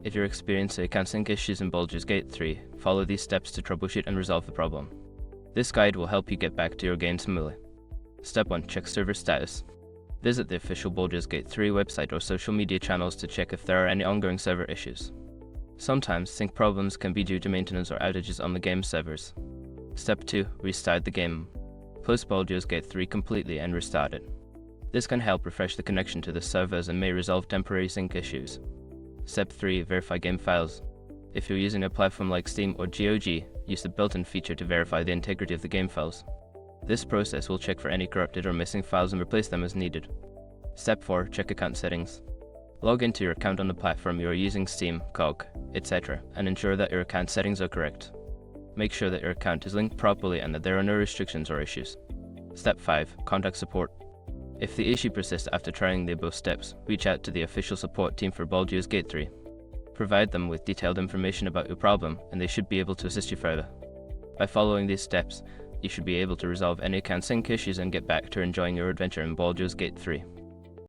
If you're experiencing account sync issues in Baldur's Gate 3, follow these steps to troubleshoot and resolve the problem. This guide will help you get back to your game smoothly. Step 1. Check server status. Visit the official Baldur's Gate 3 website or social media channels to check if there are any ongoing server issues. Sometimes, sync problems can be due to maintenance or outages on the game servers. Step 2. Restart the game. Close Baldur's Gate 3 completely and restart it. This can help refresh the connection to the servers and may resolve temporary sync issues. Step 3. Verify game files. If you're using a platform like Steam or GOG, use the built-in feature to verify the integrity of the game files. This process will check for any corrupted or missing files and replace them as needed. Step 4. Check account settings. Log into your account on the platform you are using, Steam, GOG, etc., and ensure that your account settings are correct. Make sure that your account is linked properly and that there are no restrictions or issues. Step 5. Contact support. If the issue persists after trying the above steps, reach out to the official support team for Baldur's Gate 3. Provide them with detailed information about your problem, and they should be able to assist you further. By following these steps, you should be able to resolve any account sync issues and get back to enjoying your adventure in Baldur's Gate 3.